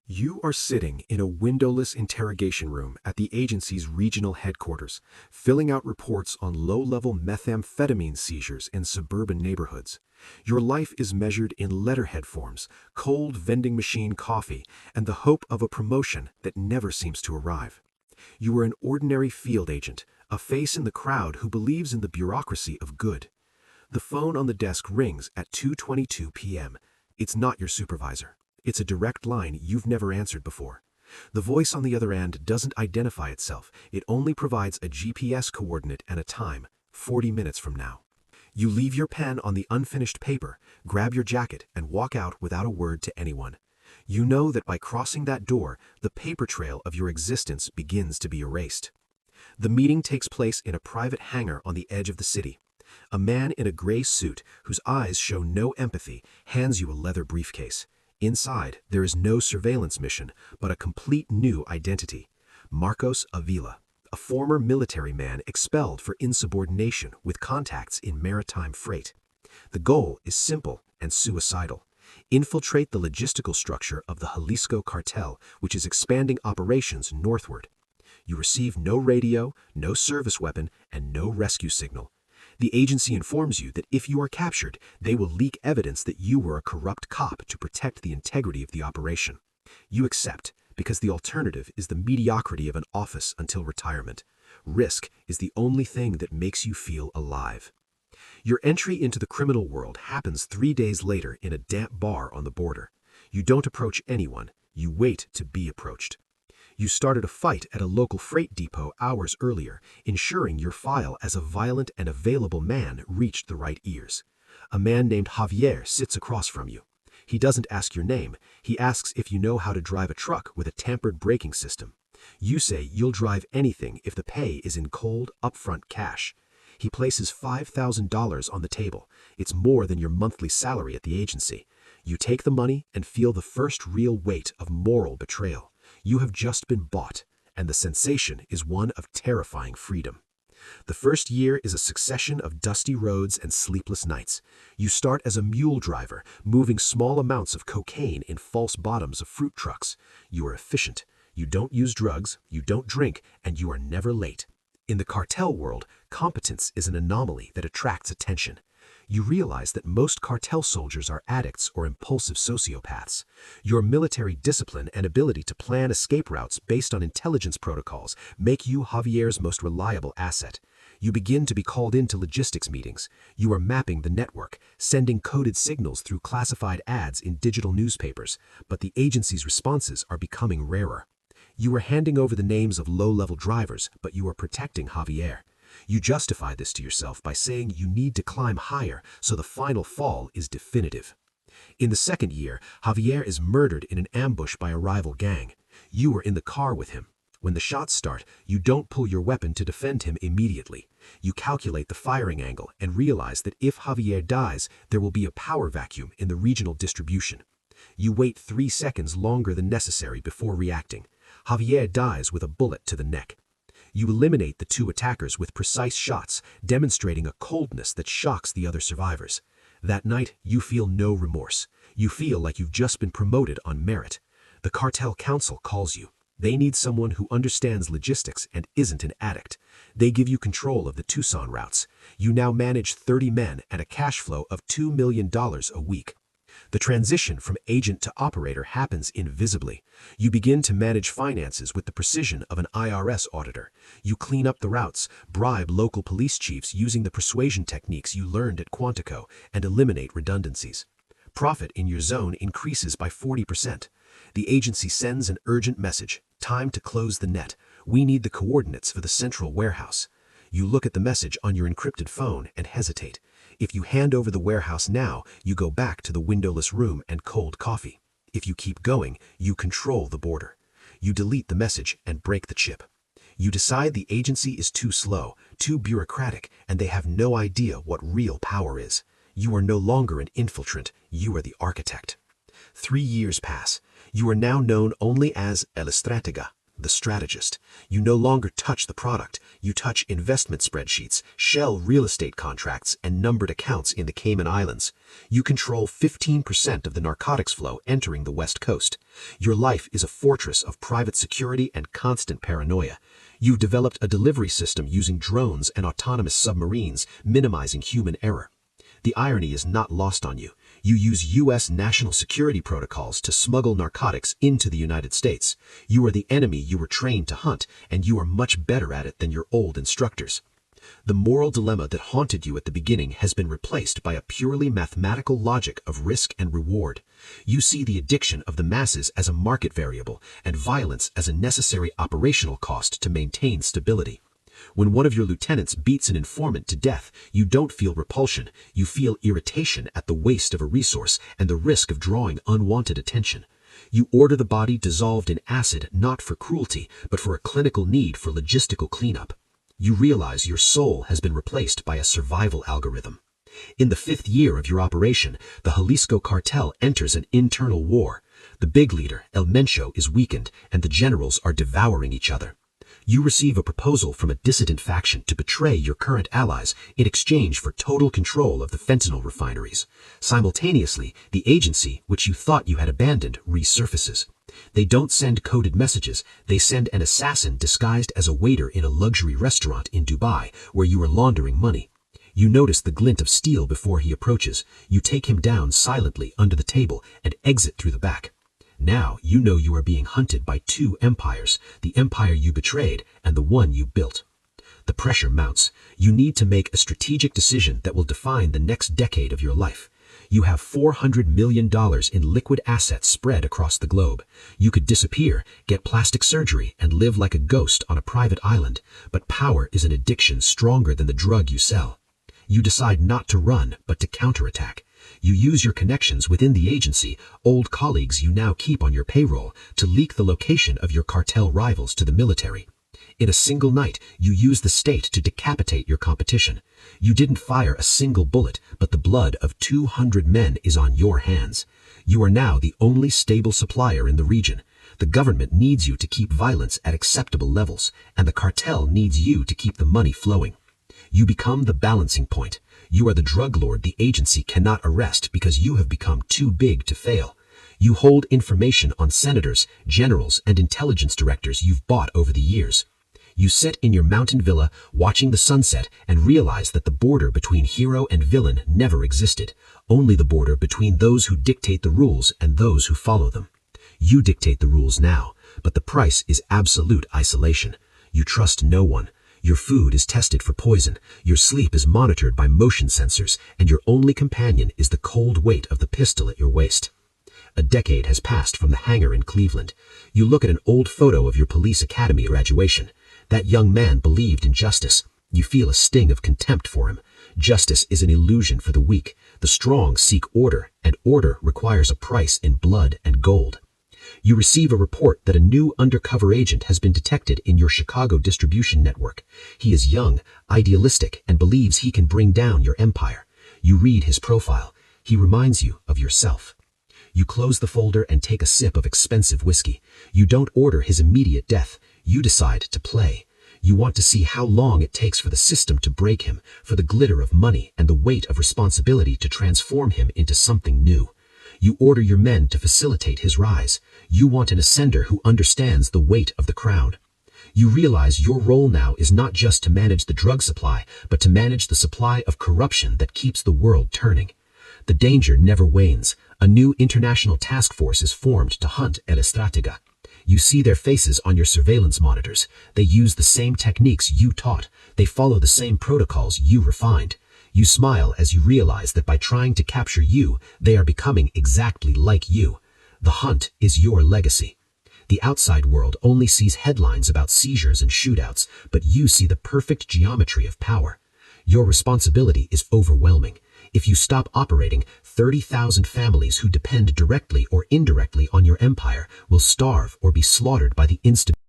You are sitting in a windowless interrogation room at the agency's regional headquarters, filling out reports on low-level methamphetamine seizures in suburban neighborhoods. Your life is measured in letterhead forms, cold vending machine coffee, and the hope of a promotion that never seems to arrive. You are an ordinary field agent, a face in the crowd who believes in the bureaucracy of good. The phone on the desk rings at 2:22 p.m. It's not your supervisor. It's a direct line you've never answered before. The voice on the other end doesn't identify itself. It only provides a GPS coordinate and a time, 40 minutes from now. You leave your pen on the unfinished paper, grab your jacket, and walk out without a word to anyone. You know that by crossing that door, the paper trail of your existence begins to be erased. The meeting takes place in a private hangar on the edge of the city. A man in a gray suit, whose eyes show no empathy, hands you a leather briefcase. Inside, there is no surveillance mission, but a complete new identity. Marcos Avila, a former military man expelled for insubordination with contacts in maritime freight. The goal is simple and suicidal. Infiltrate the logistical structure of the Jalisco cartel, which is expanding operations northward. You receive no radio, no service weapon, and no rescue signal. The agency informs you that if you are captured, they will leak evidence that you were a corrupt cop to protect the integrity of the operation. You accept, because the alternative is the mediocrity of an office until retirement. Risk is the only thing that makes you feel alive. Your entry into the criminal world happens 3 days later in a damp bar on the border. You don't approach anyone, you wait to be approached. You started a fight at a local freight depot hours earlier, ensuring your file as a violent and available man reached the right ears. A man named Javier sits across from you. He doesn't ask your name. He asks if you know how to drive a truck with a tampered braking system. You say you'll drive anything if the pay is in cold, upfront cash. He places $5,000 on the table. It's more than your monthly salary at the agency. You take the money and feel the first real weight of moral betrayal. You have just been bought, and the sensation is one of terrifying freedom. The first year is a succession of dusty roads and sleepless nights. You start as a mule driver, moving small amounts of cocaine in false bottoms of fruit trucks. You are efficient. You don't use drugs, you don't drink, and you are never late. In the cartel world, competence is an anomaly that attracts attention. You realize that most cartel soldiers are addicts or impulsive sociopaths. Your military discipline and ability to plan escape routes based on intelligence protocols make you Javier's most reliable asset. You begin to be called into logistics meetings. You are mapping the network, sending coded signals through classified ads in digital newspapers, but the agency's responses are becoming rarer. You are handing over the names of low-level drivers, but you are protecting Javier. You justify this to yourself by saying you need to climb higher so the final fall is definitive. In the second year, Javier is murdered in an ambush by a rival gang. You are in the car with him. When the shots start, you don't pull your weapon to defend him immediately. You calculate the firing angle and realize that if Javier dies, there will be a power vacuum in the regional distribution. You wait 3 seconds longer than necessary before reacting. Javier dies with a bullet to the neck. You eliminate the 2 attackers with precise shots, demonstrating a coldness that shocks the other survivors. That night, you feel no remorse. You feel like you've just been promoted on merit. The cartel council calls you. They need someone who understands logistics and isn't an addict. They give you control of the Tucson routes. You now manage 30 men and a cash flow of $2 million a week. The transition from agent to operator happens invisibly. You begin to manage finances with the precision of an IRS auditor. You clean up the routes, bribe local police chiefs using the persuasion techniques you learned at Quantico, and eliminate redundancies. Profit in your zone increases by 40%. The agency sends an urgent message. Time to close the net. We need the coordinates for the central warehouse. You look at the message on your encrypted phone and hesitate. If you hand over the warehouse now, you go back to the windowless room and cold coffee. If you keep going, you control the border. You delete the message and break the chip. You decide the agency is too slow, too bureaucratic, and they have no idea what real power is. You are no longer an infiltrant, you are the architect. 3 years pass. You are now known only as El Estratega, the strategist. You no longer touch the product, you touch investment spreadsheets, shell real estate contracts, and numbered accounts in the Cayman Islands. You control 15% of the narcotics flow entering the West Coast. Your life is a fortress of private security and constant paranoia. You've developed a delivery system using drones and autonomous submarines, minimizing human error. The irony is not lost on you. You use U.S. national security protocols to smuggle narcotics into the United States. You are the enemy you were trained to hunt, and you are much better at it than your old instructors. The moral dilemma that haunted you at the beginning has been replaced by a purely mathematical logic of risk and reward. You see the addiction of the masses as a market variable and violence as a necessary operational cost to maintain stability. When one of your lieutenants beats an informant to death, you don't feel repulsion, you feel irritation at the waste of a resource and the risk of drawing unwanted attention. You order the body dissolved in acid not for cruelty, but for a clinical need for logistical cleanup. You realize your soul has been replaced by a survival algorithm. In the 5th year of your operation, the Jalisco cartel enters an internal war. The big leader, El Mencho, is weakened, and the generals are devouring each other. You receive a proposal from a dissident faction to betray your current allies in exchange for total control of the fentanyl refineries. Simultaneously, the agency, which you thought you had abandoned, resurfaces. They don't send coded messages, they send an assassin disguised as a waiter in a luxury restaurant in Dubai where you are laundering money. You notice the glint of steel before he approaches. You take him down silently under the table and exit through the back. Now you know you are being hunted by 2 empires, the empire you betrayed and the one you built. The pressure mounts. You need to make a strategic decision that will define the next decade of your life. You have $400 million in liquid assets spread across the globe. You could disappear, get plastic surgery, and live like a ghost on a private island, but power is an addiction stronger than the drug you sell. You decide not to run, but to counterattack. You use your connections within the agency, old colleagues you now keep on your payroll, to leak the location of your cartel rivals to the military. In a single night, you use the state to decapitate your competition. You didn't fire a single bullet, but the blood of 200 men is on your hands. You are now the only stable supplier in the region. The government needs you to keep violence at acceptable levels, and the cartel needs you to keep the money flowing. You become the balancing point. You are the drug lord the agency cannot arrest because you have become too big to fail. You hold information on senators, generals, and intelligence directors you've bought over the years. You sit in your mountain villa watching the sunset and realize that the border between hero and villain never existed, only the border between those who dictate the rules and those who follow them. You dictate the rules now, but the price is absolute isolation. You trust no one. Your food is tested for poison, your sleep is monitored by motion sensors, and your only companion is the cold weight of the pistol at your waist. A decade has passed from the hangar in Cleveland. You look at an old photo of your police academy graduation. That young man believed in justice. You feel a sting of contempt for him. Justice is an illusion for the weak. The strong seek order, and order requires a price in blood and gold. You receive a report that a new undercover agent has been detected in your Chicago distribution network. He is young, idealistic, and believes he can bring down your empire. You read his profile. He reminds you of yourself. You close the folder and take a sip of expensive whiskey. You don't order his immediate death. You decide to play. You want to see how long it takes for the system to break him, for the glitter of money and the weight of responsibility to transform him into something new. You order your men to facilitate his rise. You want an ascender who understands the weight of the crown. You realize your role now is not just to manage the drug supply, but to manage the supply of corruption that keeps the world turning. The danger never wanes. A new international task force is formed to hunt El Estratega. You see their faces on your surveillance monitors. They use the same techniques you taught. They follow the same protocols you refined. You smile as you realize that by trying to capture you, they are becoming exactly like you. The hunt is your legacy. The outside world only sees headlines about seizures and shootouts, but you see the perfect geometry of power. Your responsibility is overwhelming. If you stop operating, 30,000 families who depend directly or indirectly on your empire will starve or be slaughtered by the instability.